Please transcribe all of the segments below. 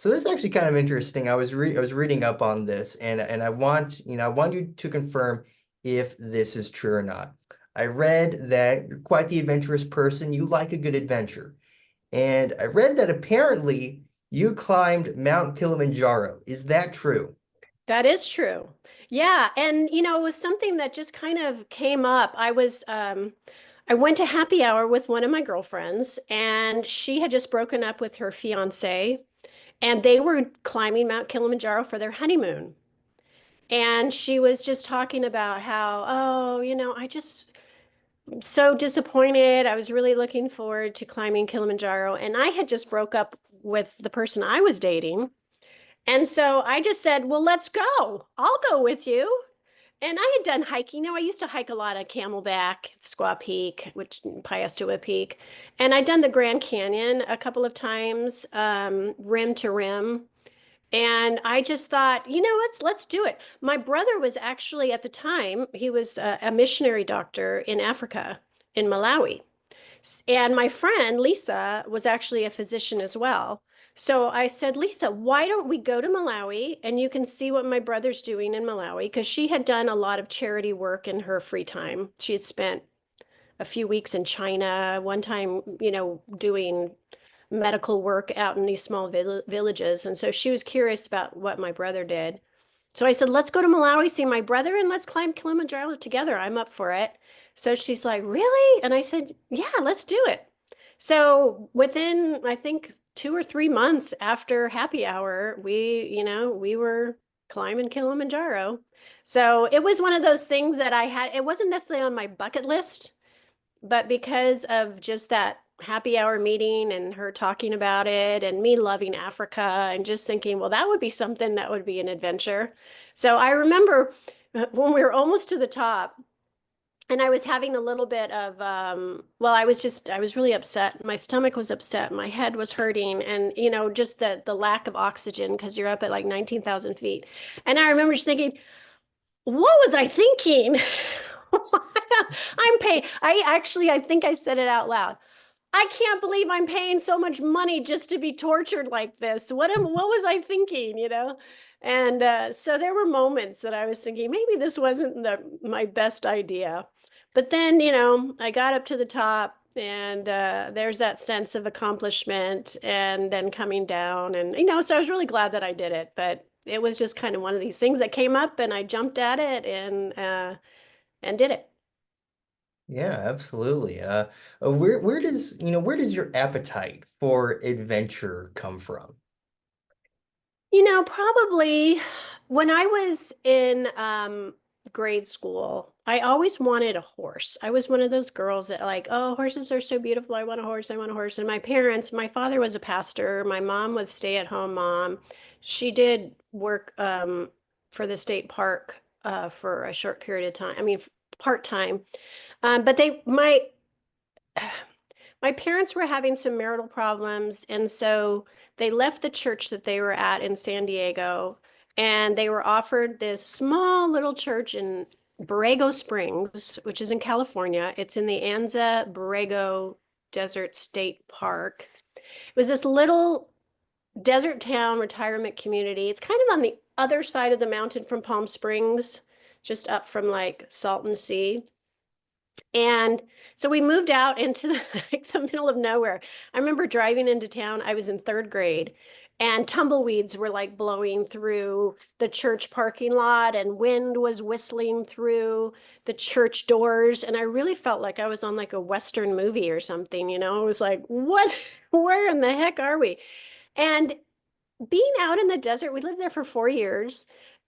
So this is actually kind of interesting. I was reading up on this, and I want you to confirm if this is true or not. I read that you're quite the adventurous person. You like a good adventure. And I read that apparently you climbed Mount Kilimanjaro. Is that true? That is true. Yeah, and it was something that just kind of came up. I went to happy hour with one of my girlfriends, and she had just broken up with her fiance, and they were climbing Mount Kilimanjaro for their honeymoon. And she was just talking about how, oh, I just so disappointed. I was really looking forward to climbing Kilimanjaro, and I had just broke up with the person I was dating. And so I just said, well, let's go. I'll go with you. And I had done hiking. I used to hike a lot of Camelback, Squaw Peak, which Piestewa Peak. And I'd done the Grand Canyon a couple of times, rim to rim. And I just thought, let's do it. My brother was actually at the time, he was a missionary doctor in Africa, in Malawi. And my friend Lisa was actually a physician as well. So I said, Lisa, why don't we go to Malawi and you can see what my brother's doing in Malawi? Because she had done a lot of charity work in her free time. She had spent a few weeks in China, one time, doing medical work out in these small villages. And so she was curious about what my brother did. So I said, let's go to Malawi, see my brother, and let's climb Kilimanjaro together. I'm up for it. So she's like, really? And I said, yeah, let's do it. So within, I think, 2 or 3 months after happy hour, we were climbing Kilimanjaro. So it was one of those things that I had, it wasn't necessarily on my bucket list, but because of just that happy hour meeting and her talking about it and me loving Africa and just thinking, well, that would be something that would be an adventure. So I remember when we were almost to the top and I was having a little bit of, well, I was really upset. My stomach was upset. My head was hurting. And, just the lack of oxygen because you're up at like 19,000 feet. And I remember just thinking, what was I thinking? I'm paying. I think I said it out loud. I can't believe I'm paying so much money just to be tortured like this. What was I thinking, And so there were moments that I was thinking maybe this wasn't my best idea. But then, I got up to the top and there's that sense of accomplishment and then coming down and so I was really glad that I did it, but it was just kind of one of these things that came up and I jumped at it and did it. Yeah, absolutely. Where does your appetite for adventure come from? Probably when I was in grade school, I always wanted a horse. I was one of those girls that like, oh, horses are so beautiful. I want a horse. I want a horse. And my father was a pastor. My mom was stay-at-home mom. She did work for the state park for a short period of time. I mean, part-time. But my parents were having some marital problems, and so they left the church that they were at in San Diego, and they were offered this small little church in Borrego Springs, which is in California. It's in the Anza Borrego Desert State Park. It was this little desert town retirement community. It's kind of on the other side of the mountain from Palm Springs, just up from like Salton Sea. And so we moved out into like the middle of nowhere. I remember driving into town. I was in third grade, and tumbleweeds were like blowing through the church parking lot, and wind was whistling through the church doors. And I really felt like I was on like a Western movie or something, It was like, what? Where in the heck are we? And being out in the desert, we lived there for 4 years.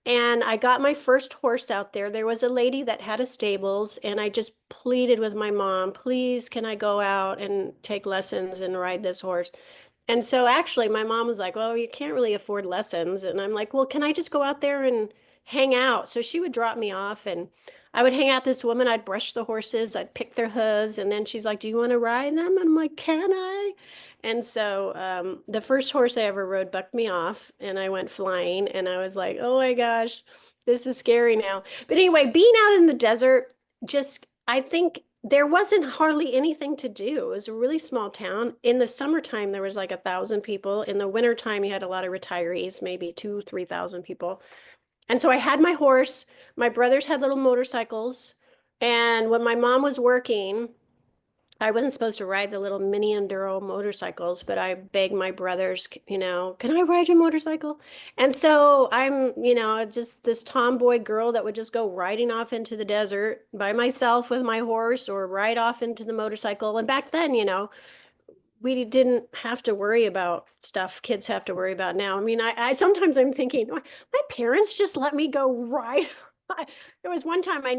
And I got my first horse out there. There was a lady that had a stables, and I just pleaded with my mom, please, can I go out and take lessons and ride this horse? And so actually, my mom was like, well, you can't really afford lessons. And I'm like, well, can I just go out there and hang out? So she would drop me off, and I would hang out with this woman. I'd brush the horses, I'd pick their hooves. And then she's like, do you want to ride them? And I'm like, can I? And so the first horse I ever rode bucked me off, and I went flying. And I was like, oh my gosh, this is scary now. But anyway, being out in the desert, just I think there wasn't hardly anything to do. It was a really small town. In the summertime, there was like 1,000 people. In the wintertime, you had a lot of retirees, maybe 3,000 people. And so I had my horse. My brothers had little motorcycles. And when my mom was working, I wasn't supposed to ride the little mini enduro motorcycles, but I begged my brothers, can I ride your motorcycle? And so I'm, just this tomboy girl that would just go riding off into the desert by myself with my horse or ride off into the motorcycle. And back then, we didn't have to worry about stuff kids have to worry about now. I mean, I sometimes I'm thinking, my parents just let me go ride. There was one time I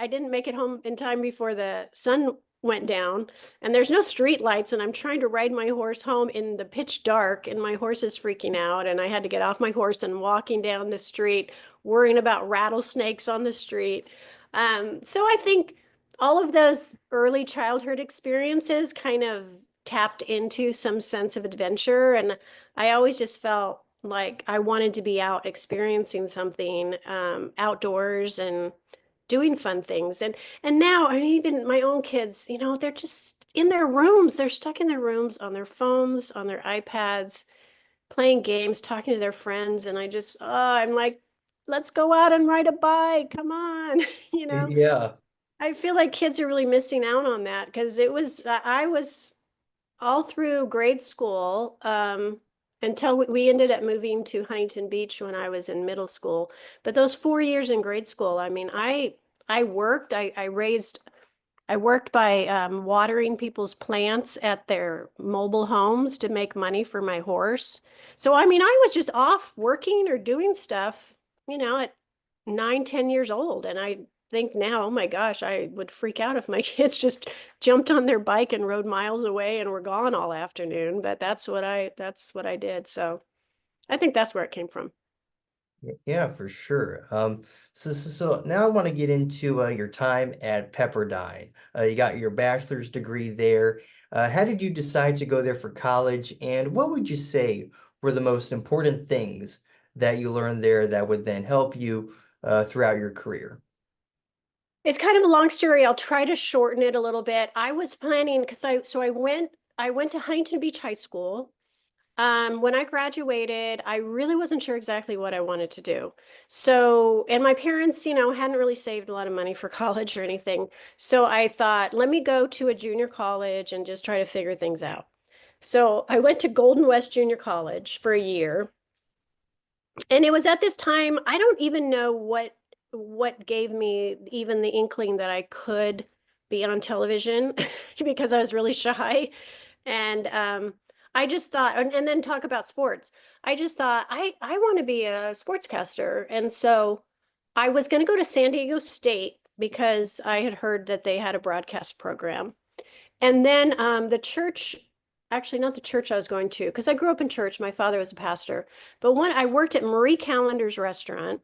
didn't make it home in time before the sun went down, and there's no street lights, and I'm trying to ride my horse home in the pitch dark, and my horse is freaking out, and I had to get off my horse and walking down the street, worrying about rattlesnakes on the street. So I think all of those early childhood experiences kind of tapped into some sense of adventure. And I always just felt like I wanted to be out experiencing something outdoors and doing fun things. And now, I mean, even my own kids, they're just in their rooms. They're stuck in their rooms on their phones, on their iPads, playing games, talking to their friends. And I'm like, let's go out and ride a bike. Come on, you know. Yeah. I feel like kids are really missing out on that because I was all through grade school, until we ended up moving to Huntington Beach when I was in middle school. But those 4 years in grade school, I mean, I worked, I worked by watering people's plants at their mobile homes to make money for my horse. So, I mean, I was just off working or doing stuff, at 9, 10 years old. And I think now, oh my gosh, I would freak out if my kids just jumped on their bike and rode miles away and were gone all afternoon. But that's what I did. So I think that's where it came from. Yeah, for sure. So now I want to get into your time at Pepperdine. You got your bachelor's degree there. How did you decide to go there for college? And what would you say were the most important things that you learned there that would then help you throughout your career? It's kind of a long story. I'll try to shorten it a little bit. I was planning because I went to Huntington Beach High School. When I graduated, I really wasn't sure exactly what I wanted to do. So, and my parents, hadn't really saved a lot of money for college or anything. So I thought, let me go to a junior college and just try to figure things out. So I went to Golden West Junior College for a year. And it was at this time, I don't even know what gave me even the inkling that I could be on television because I was really shy. And I just thought, and then talk about sports. I just thought I want to be a sportscaster. And so I was going to go to San Diego State because I had heard that they had a broadcast program. And then the church, actually not the church I was going to, because I grew up in church. My father was a pastor. But I worked at Marie Callender's restaurant,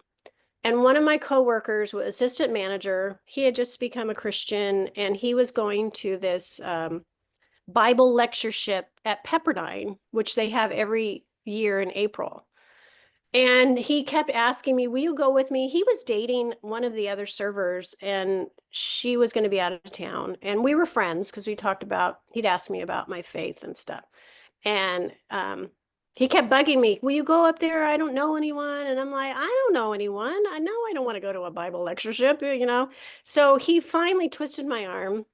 and one of my coworkers was assistant manager. He had just become a Christian, and he was going to this Bible lectureship at Pepperdine, which they have every year in April. And he kept asking me, will you go with me? He was dating one of the other servers, and she was going to be out of town. And we were friends because he'd asked me about my faith and stuff. And he kept bugging me, will you go up there? I don't know anyone. And I'm like, I don't know anyone. I know I don't want to go to a Bible lectureship, So he finally twisted my arm.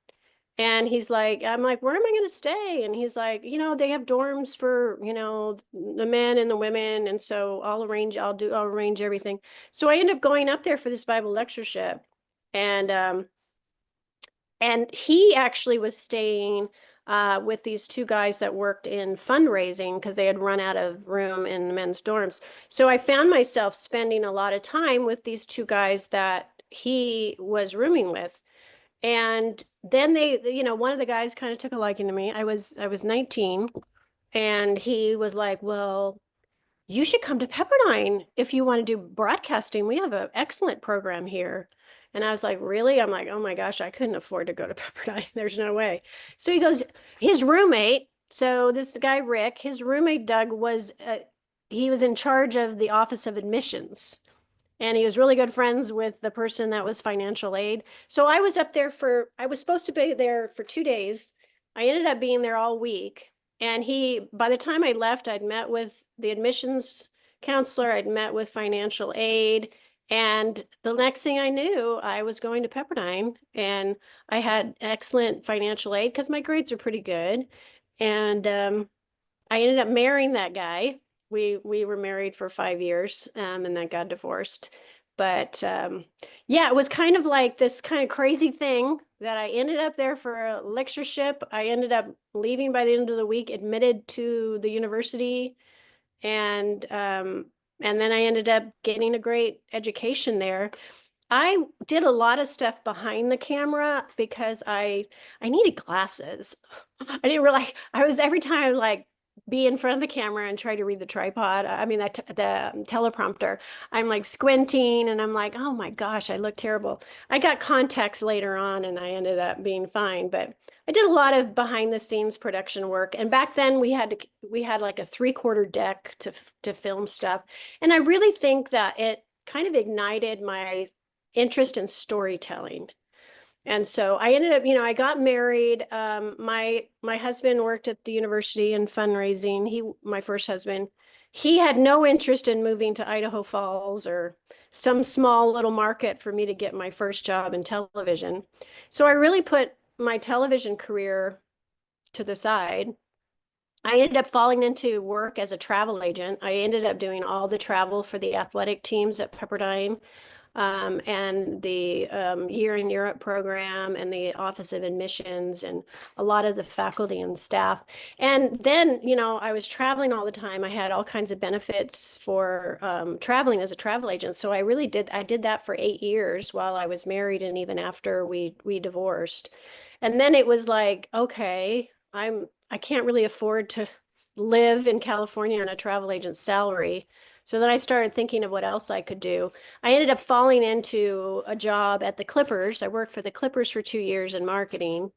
And I'm like, where am I going to stay? And he's like, they have dorms for, the men and the women. And so I'll arrange everything. So I ended up going up there for this Bible lectureship. And he actually was staying with these two guys that worked in fundraising because they had run out of room in the men's dorms. So I found myself spending a lot of time with these two guys that he was rooming with. And then one of the guys kind of took a liking to me. I was 19, and he was like, well, you should come to Pepperdine if you want to do broadcasting. We have an excellent program here. And I was like, really? I'm like, oh my gosh, I couldn't afford to go to Pepperdine. There's no way. So he goes, his roommate, so this guy, Rick, his roommate, Doug, he was in charge of the Office of Admissions. and he was really good friends with the person that was financial aid. So I was up there I was supposed to be there for 2 days. I ended up being there all week. And by the time I left, I'd met with the admissions counselor, I'd met with financial aid. And the next thing I knew, I was going to Pepperdine, and I had excellent financial aid because my grades were pretty good. And I ended up marrying that guy. We were married for 5 years, and then got divorced. But yeah, it was kind of like this kind of crazy thing that I ended up there for a lectureship. I ended up leaving by the end of the week, admitted to the university, and then I ended up getting a great education there. I did a lot of stuff behind the camera because I needed glasses. I didn't realize I was every time like be in front of the camera and try to read the tripod. I mean that the teleprompter. I'm like squinting and I'm like, oh my gosh, I look terrible. I got contacts later on and I ended up being fine, but I did a lot of behind the scenes production work. And back then we had like a 3/4 deck to film stuff. And I really think that it kind of ignited my interest in storytelling. And so I ended up, I got married. My husband worked at the university in fundraising. My first husband, he had no interest in moving to Idaho Falls or some small little market for me to get my first job in television. So I really put my television career to the side. I ended up falling into work as a travel agent. I ended up doing all the travel for the athletic teams at Pepperdine, and the Year in Europe program and the Office of Admissions and a lot of the faculty and staff. And then, I was traveling all the time. I had all kinds of benefits for traveling as a travel agent. So I did that for 8 years while I was married and even after we divorced. And then it was like, okay, I can't really afford to live in California on a travel agent's salary. So then I started thinking of what else I could do. I ended up falling into a job at the Clippers. I worked for the Clippers for 2 years in marketing.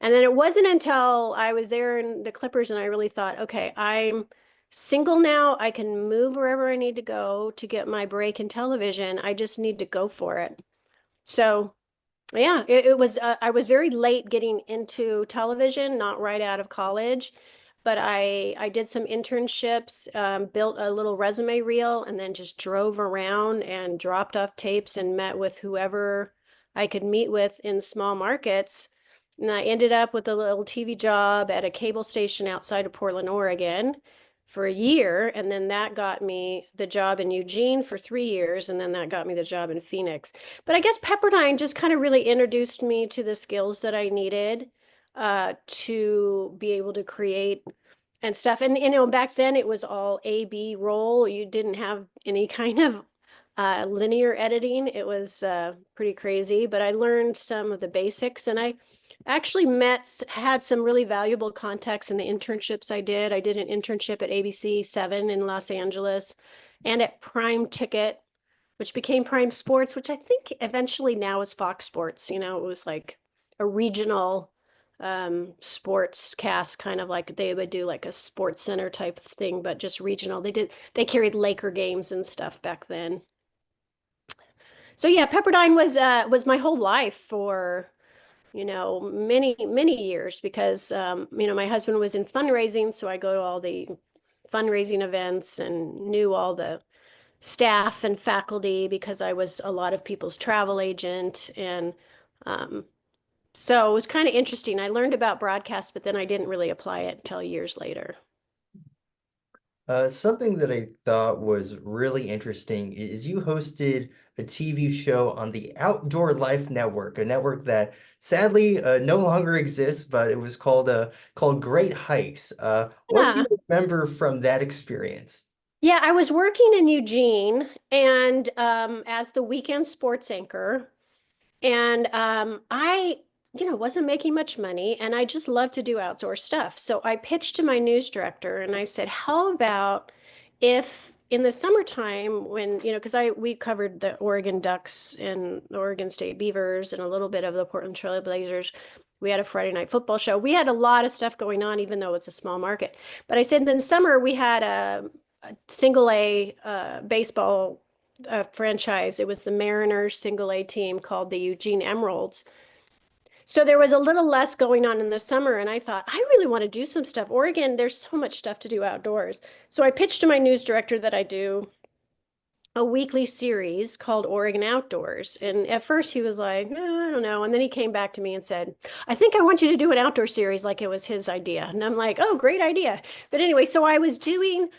And then it wasn't until I was there in the Clippers and I really thought, okay, I'm single now. I can move wherever I need to go to get my break in television. I just need to go for it. So yeah, it was, I was very late getting into television, not right out of college, but I did some internships, built a little resume reel, and then just drove around and dropped off tapes and met with whoever I could meet with in small markets. And I ended up with a little TV job at a cable station outside of Portland, Oregon for a year. And then that got me the job in Eugene for 3 years. And then that got me the job in Phoenix. But I guess Pepperdine just kind of really introduced me to the skills that I needed to be able to create and stuff. And, back then it was all A/B roll. You didn't have any kind of linear editing. It was pretty crazy, but I learned some of the basics, and I actually had some really valuable contacts in the internships I did. I did an internship at ABC 7 in Los Angeles and at Prime Ticket, which became Prime Sports, which I think eventually now is Fox Sports. It was like a regional sports cast, kind of like they would do like a sports center type of thing, but just regional. They carried Laker games and stuff back then. So yeah, Pepperdine was my whole life for many, many years because, my husband was in fundraising. So I go to all the fundraising events and knew all the staff and faculty because I was a lot of people's travel agent. And so it was kind of interesting. I learned about broadcast, but then I didn't really apply it until years later. Something that I thought was really interesting is you hosted a TV show on the Outdoor Life Network, a network that sadly no longer exists, but it was called Great Hikes. What do Yeah. you remember from that experience? Yeah, I was working in Eugene and as the weekend sports anchor. And I, wasn't making much money and I just love to do outdoor stuff. So I pitched to my news director and I said, how about if in the summertime when, because we covered the Oregon Ducks and the Oregon State Beavers and a little bit of the Portland Trail Blazers. We had a Friday night football show. We had a lot of stuff going on, even though it's a small market. But I said, in summer we had a single A baseball franchise. It was the Mariners single A team called the Eugene Emeralds. So there was a little less going on in the summer, and I thought, I really want to do some stuff. Oregon, there's so much stuff to do outdoors. So I pitched to my news director that I do a weekly series called Oregon Outdoors. And at first he was like, I don't know. And then he came back to me and said, I think I want you to do an outdoor series like it was his idea. And I'm like, oh, great idea. But anyway, so I was doing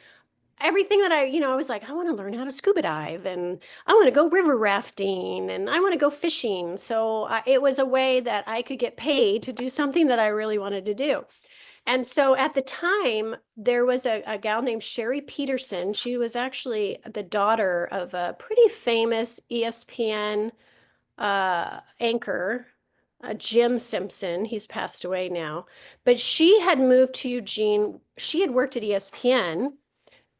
everything that I was like, I want to learn how to scuba dive and I want to go river rafting and I want to go fishing. So it was a way that I could get paid to do something that I really wanted to do. And so at the time, there was a gal named Sherry Peterson. She was actually the daughter of a pretty famous ESPN anchor, Jim Simpson. He's passed away now. But she had moved to Eugene. She had worked at ESPN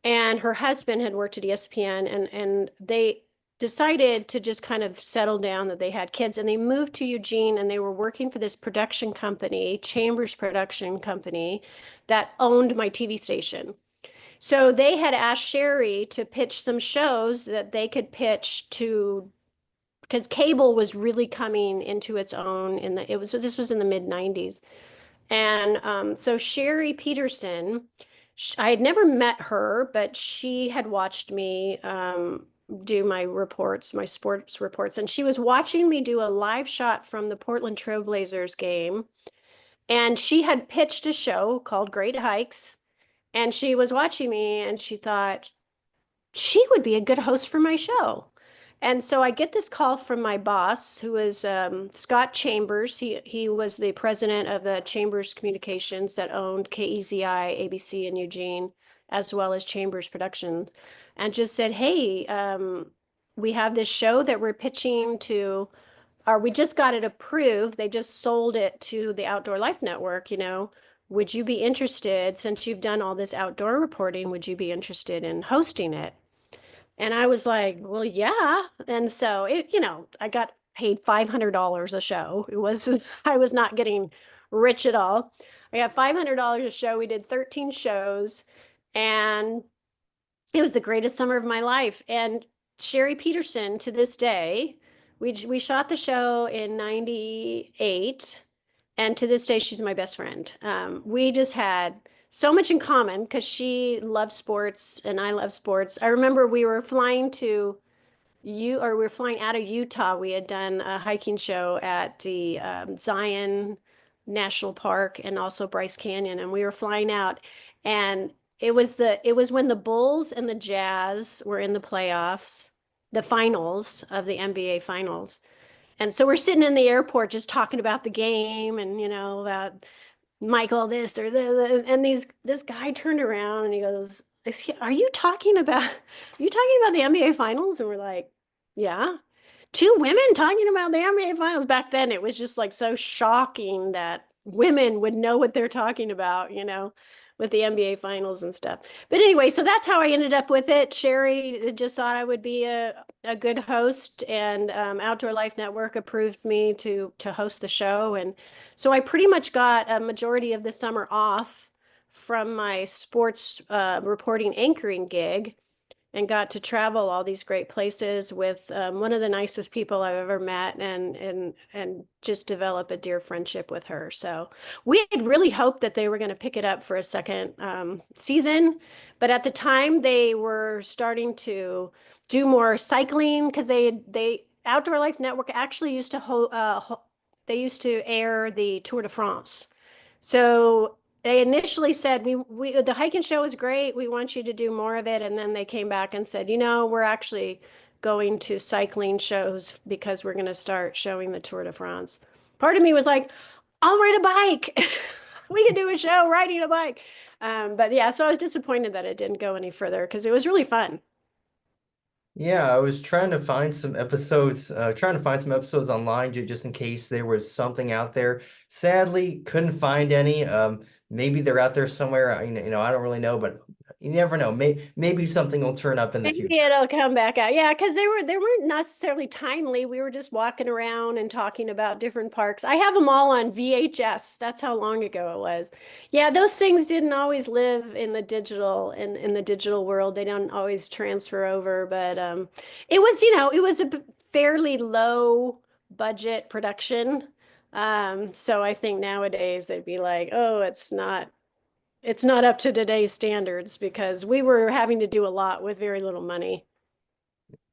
and her husband had worked at ESPN and they decided to just kind of settle down that they had kids and they moved to Eugene and they were working for this production company, Chambers Production Company, that owned my TV station. So they had asked Sherry to pitch some shows that they could pitch to because cable was really coming into its own in the this was in the mid 90s. And so Sherry Peterson, I had never met her, but she had watched me do my reports, my sports reports, and she was watching me do a live shot from the Portland Trailblazers game. And she had pitched a show called Great Hikes, and she was watching me and she thought, she would be a good host for my show. And so I get this call from my boss, who is Scott Chambers. He was the president of the Chambers Communications that owned KEZI, ABC in Eugene, as well as Chambers Productions, and just said, "Hey, we have this show that we're pitching to, or we just got it approved. They just sold it to the Outdoor Life Network. Would you be interested, since you've done all this outdoor reporting, would you be interested in hosting it?" And I was like, well, yeah. And so I got paid $500 a show. I was not getting rich at all. I got $500 a show. We did 13 shows and it was the greatest summer of my life. And Sherry Peterson, to this day, we shot the show in 98. And to this day, she's my best friend. We just had so much in common because she loves sports and I love sports. I remember we were flying we were flying out of Utah. We had done a hiking show at the Zion National Park and also Bryce Canyon, and we were flying out, and it was when the Bulls and the Jazz were in the playoffs, the finals of the NBA finals. And so we're sitting in the airport just talking about the game and about Michael this or and this guy turned around and he goes, are you talking about the NBA finals? And we're like, yeah. Two women talking about the NBA finals. Back then it was just like so shocking that women would know what they're talking about, with the NBA finals and stuff. But anyway, so that's how I ended up with it. Sherry just thought I would be a good host, and Outdoor Life Network approved me to host the show. And so I pretty much got a majority of the summer off from my sports reporting anchoring gig and got to travel all these great places with one of the nicest people I've ever met, and just develop a dear friendship with her. So we had really hoped that they were going to pick it up for a second season, but at the time they were starting to do more cycling because they Outdoor Life Network actually used to they used to air the Tour de France. So they initially said, the hiking show is great. We want you to do more of it. And then they came back and said, we're actually going to cycling shows because we're going to start showing the Tour de France. Part of me was like, I'll ride a bike. We can do a show riding a bike. But yeah, so I was disappointed that it didn't go any further because it was really fun. Yeah, I was trying to find some episodes, online just in case there was something out there. Sadly, couldn't find any. Maybe they're out there somewhere. I don't really know, but You never know. Maybe something will turn up in the Maybe future. it'll come back out. Yeah, because they weren't necessarily timely. We were just walking around and talking about different parks. I have them all on VHS. That's how long ago it was. Yeah, those things didn't always live in the in the digital world. They don't always transfer over, but it was, it was a fairly low budget production. So I think nowadays they'd be like, "Oh, it's not up to today's standards because we were having to do a lot with very little money."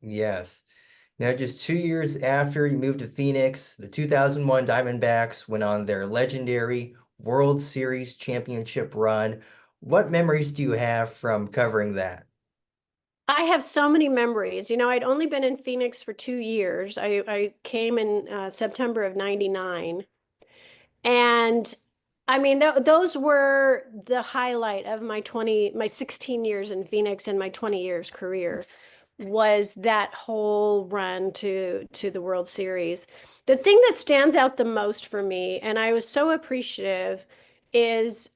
Yes. Now, just 2 years after you moved to Phoenix, the 2001 Diamondbacks went on their legendary World Series championship run. What memories do you have from covering that? I have so many memories. I'd only been in Phoenix for 2 years. I came in September of '99. And I mean, th those were the highlight of my 16 years in Phoenix and my 20 years career was that whole run to the World Series. The thing that stands out the most for me, and I was so appreciative, is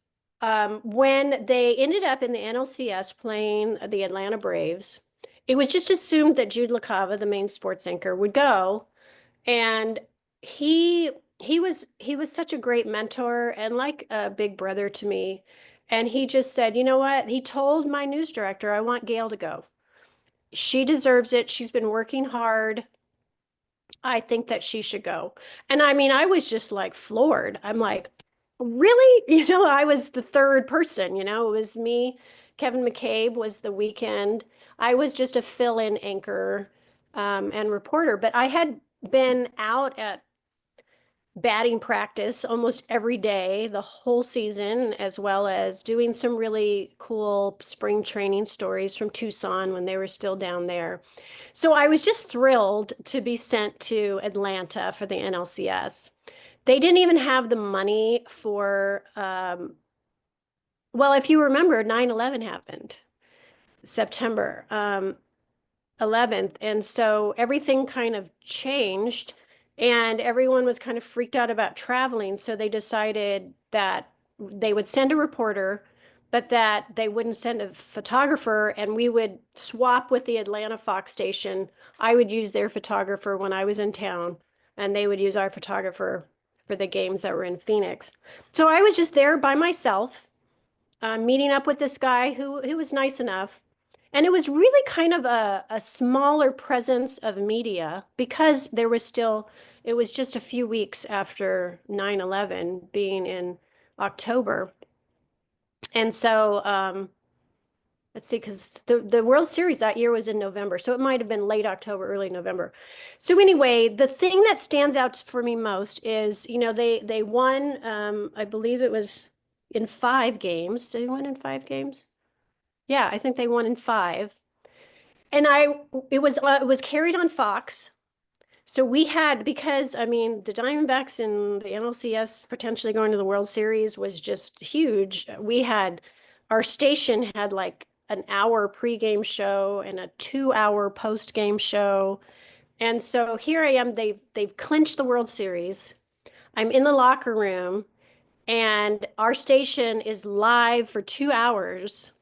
when they ended up in the NLCS playing the Atlanta Braves. It was just assumed that Jude LaCava, the main sports anchor, would go, and he he was such a great mentor and like a big brother to me. And he just said, "You know what?" He told my news director, "I want Gayle to go. She deserves it. She's been working hard. I think that she should go." And I mean, I was just like floored. I'm like, "Really?" I was the third person, it was me. Kevin McCabe was the weekend. I was just a fill-in anchor and reporter, but I had been out at batting practice almost every day the whole season, as well as doing some really cool spring training stories from Tucson when they were still down there. So I was just thrilled to be sent to Atlanta for the NLCS. They didn't even have the money for, well, if you remember, 9/11 happened, September 11th. And so everything kind of changed and everyone was kind of freaked out about traveling. So they decided that they would send a reporter, but that they wouldn't send a photographer, and we would swap with the Atlanta Fox station. I would use their photographer when I was in town, and they would use our photographer for the games that were in Phoenix. So I was just there by myself, meeting up with this guy who was nice enough. And it was really kind of a smaller presence of media because it was just a few weeks after 9/11 being in October. And so, let's see, because the World Series that year was in November. So it might have been late October, early November. So anyway, the thing that stands out for me most is, they won, I believe it was in 5 games. Did they win in 5 games? Yeah, I think they won in 5. And it was carried on Fox. So we had, because I mean the Diamondbacks and the NLCS potentially going to the World Series was just huge. Our station had like an hour pregame show and a 2-hour postgame show. And so here I am, they've clinched the World Series. I'm in the locker room and our station is live for 2 hours.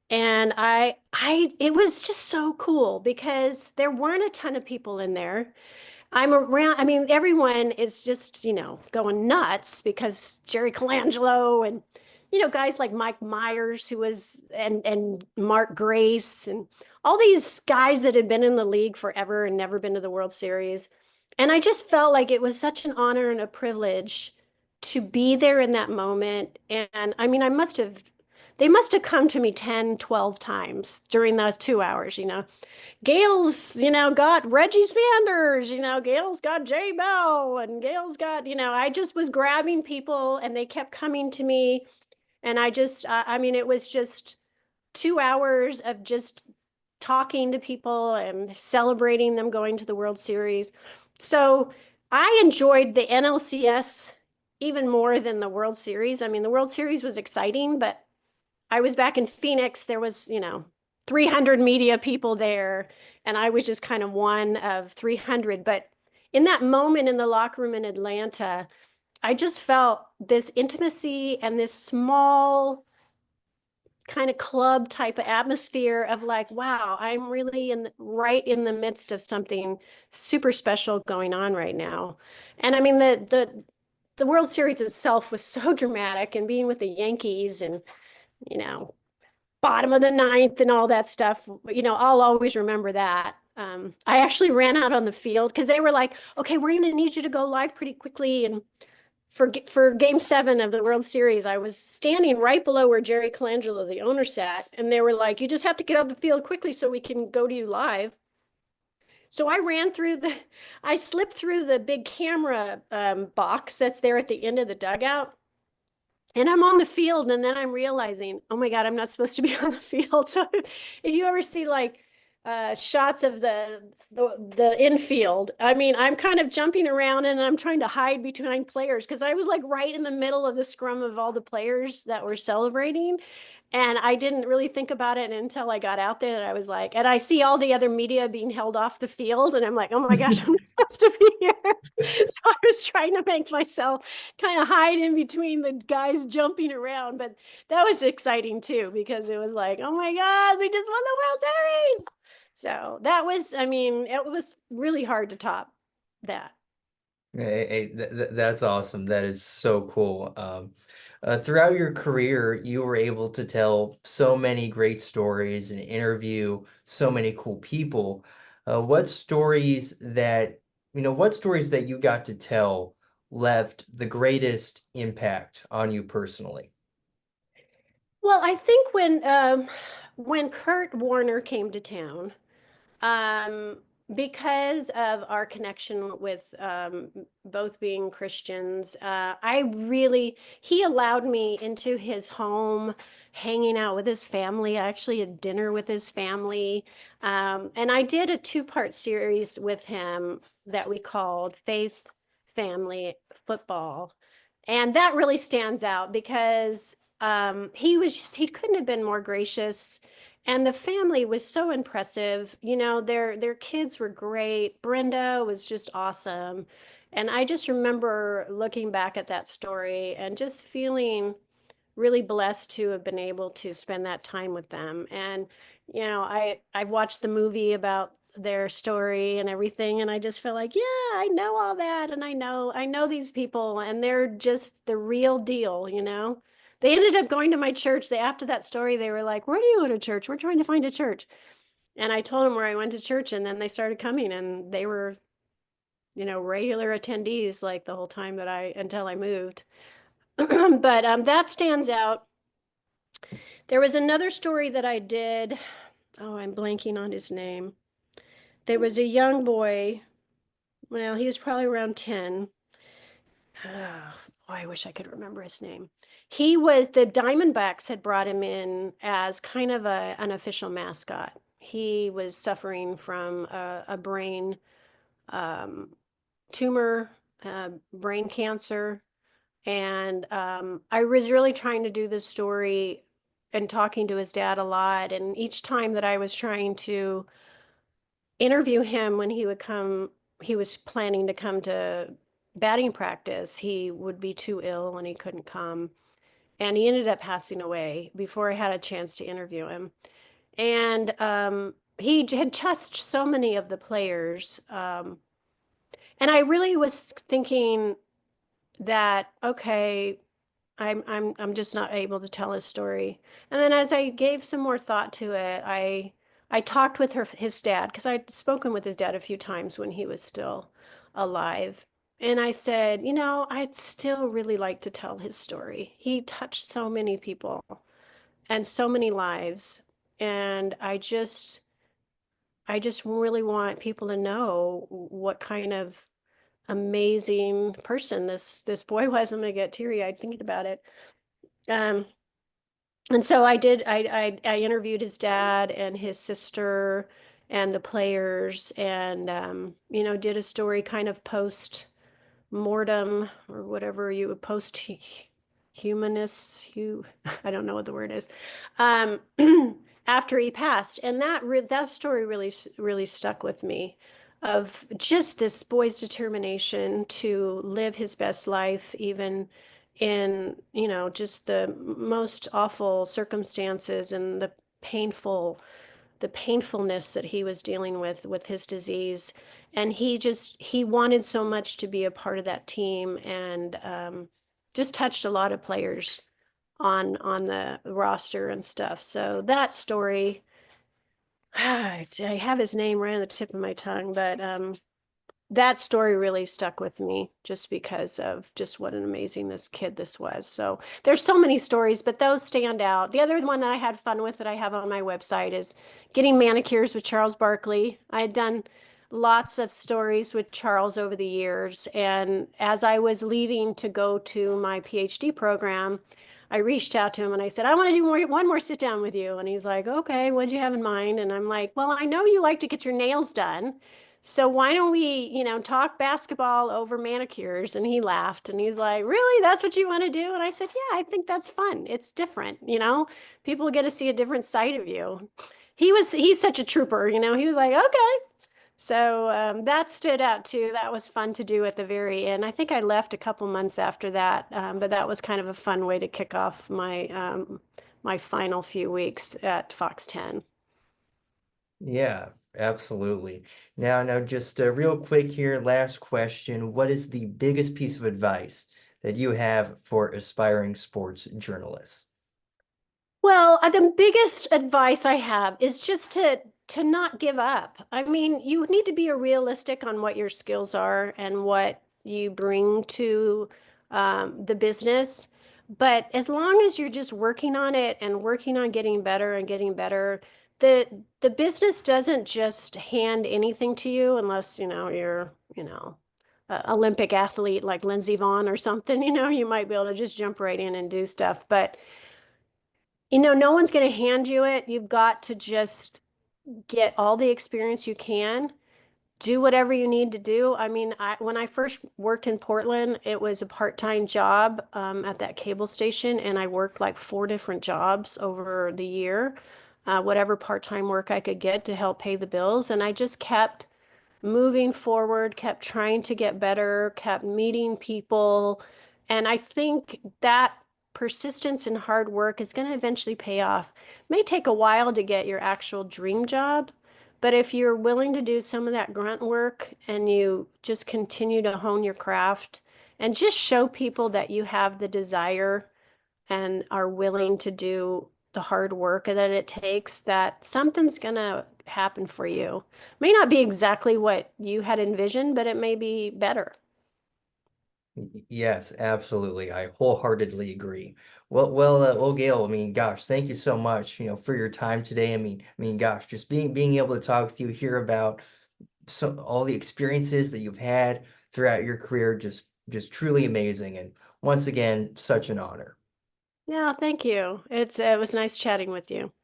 And it was just so cool because there weren't a ton of people in there. I'm around, I mean, everyone is just, going nuts because Jerry Colangelo and, guys like Mike Myers, who was, and Mark Grace, and all these guys that had been in the league forever and never been to the World Series. And I just felt like it was such an honor and a privilege to be there in that moment. And I mean, they must have come to me 10, 12 times during those 2 hours. Gayle's, got Reggie Sanders, Gayle's got Jay Bell, and Gayle's got, I just was grabbing people and they kept coming to me. And I mean, it was just 2 hours of just talking to people and celebrating them going to the World Series. So I enjoyed the NLCS even more than the World Series. I mean, the World Series was exciting, but I was back in Phoenix. There was, 300 media people there, and I was just kind of one of 300. But in that moment in the locker room in Atlanta, I just felt this intimacy and this small kind of club type of atmosphere of like, wow, I'm really right in the midst of something super special going on right now. And I mean the World Series itself was so dramatic, and being with the Yankees and, you know, bottom of the ninth and all that stuff, I'll always remember that. I actually ran out on the field because they were like, okay, we're going to need you to go live pretty quickly. And for game 7 of the World Series, I was standing right below where Jerry Colangelo, the owner, sat. And they were like, you just have to get off the field quickly so we can go to you live. So I slipped through the big camera box that's there at the end of the dugout. And I'm on the field, and then I'm realizing, oh my God, I'm not supposed to be on the field. So if you ever see like shots of the infield, I mean, I'm kind of jumping around and I'm trying to hide behind players because I was like right in the middle of the scrum of all the players that were celebrating. And I didn't really think about it until I got out there, that I was like, and I see all the other media being held off the field, and I'm like, oh my gosh, I'm not supposed to be here. So I was trying to make myself kind of hide in between the guys jumping around. But that was exciting too, because it was like, oh my gosh, we just won the World Series. So that was, I mean, it was really hard to top that. That's awesome. That is so cool. Throughout your career, you were able to tell so many great stories and interview so many cool people. What stories that you got to tell left the greatest impact on you personally? Well, I think when Kurt Warner came to town, um, because of our connection with both being Christians, he allowed me into his home, hanging out with his family. I actually had dinner with his family. And I did a 2-part series with him that we called Faith Family Football. And that really stands out because he couldn't have been more gracious, and the family was so impressive. Their kids were great. Brenda was just awesome. And I just remember looking back at that story and just feeling really blessed to have been able to spend that time with them. And I watched the movie about their story and everything, and I just felt like, yeah, I know all that, and I know these people, and they're just the real deal. They ended up going to my church. After that story, they were like, where do you go to church? We're trying to find a church. And I told them where I went to church, and then they started coming, and they were, regular attendees like the whole time until I moved. But that stands out. There was another story that I did. Oh, I'm blanking on his name. There was a young boy. Well, he was probably around 10. Oh, boy, I wish I could remember his name. The Diamondbacks had brought him in as kind of an official mascot. He was suffering from a brain um, tumor, brain cancer. And I was really trying to do this story and talking to his dad a lot. And each time that I was trying to interview him when he was planning to come to batting practice, he would be too ill and he couldn't come. And he ended up passing away before I had a chance to interview him. And he had touched so many of the players. And I really was thinking that, okay, I'm just not able to tell his story. And then as I gave some more thought to it, I talked with his dad, because I'd spoken with his dad a few times when he was still alive. And I said, I'd still really like to tell his story. He touched so many people and so many lives. And I just really want people to know what kind of amazing person this boy was. I'm gonna get teary-eyed thinking about it. Um, and so I interviewed his dad and his sister and the players, and did a story kind of post mortem, or whatever you would post humanist, I don't know what the word is, um, after he passed. And that story really stuck with me, of just this boy's determination to live his best life, even in, just the most awful circumstances and the painfulness that he was dealing with his disease. And he wanted so much to be a part of that team, and just touched a lot of players on the roster and stuff. So that story, I have his name right on the tip of my tongue, but that story really stuck with me just because of just what an amazing this was. So there's so many stories, but those stand out. The other one that I had fun with that I have on my website is getting manicures with Charles Barkley. I had done lots of stories with Charles over the years, and as I was leaving to go to my PhD program, I reached out to him and I said, I want to do one more sit down with you. And he's like, okay, what'd you have in mind? And I'm like, well, I know you like to get your nails done. So why don't we, talk basketball over manicures? And he laughed and he's like, really? That's what you want to do? And I said, yeah, I think that's fun. It's different. People get to see a different side of you. He's such a trooper, he was like, okay. So that stood out too. That was fun to do at the very end. I think I left a couple months after that, but that was kind of a fun way to kick off my final few weeks at Fox 10. Yeah, absolutely. Now, just real quick here, last question. What is the biggest piece of advice that you have for aspiring sports journalists? Well, the biggest advice I have is just to not give up. I mean, you need to be realistic on what your skills are and what you bring to the business. But as long as you're just working on it and working on getting better and getting better, the the business doesn't just hand anything to you unless, you're, a Olympic athlete like Lindsey Vonn or something, you might be able to just jump right in and do stuff. But no one's going to hand you it. You've got to just get all the experience you can, do whatever you need to do. I mean, when I first worked in Portland, it was a part-time job at that cable station, and I worked like 4 different jobs over the year, whatever part-time work I could get to help pay the bills. And I just kept moving forward, kept trying to get better, kept meeting people. And I think that persistence and hard work is going to eventually pay off. It may take a while to get your actual dream job, but if you're willing to do some of that grunt work and you just continue to hone your craft and just show people that you have the desire and are willing to do the hard work that it takes, that something's going to happen for you. May not be exactly what you had envisioned, but it may be better. Yes, absolutely. I wholeheartedly agree. Well, Gail, I mean, gosh, thank you so much, for your time today. Gosh, just being able to talk with you, hear about all the experiences that you've had throughout your career, just truly amazing. And once again, such an honor. Yeah, thank you. It was nice chatting with you.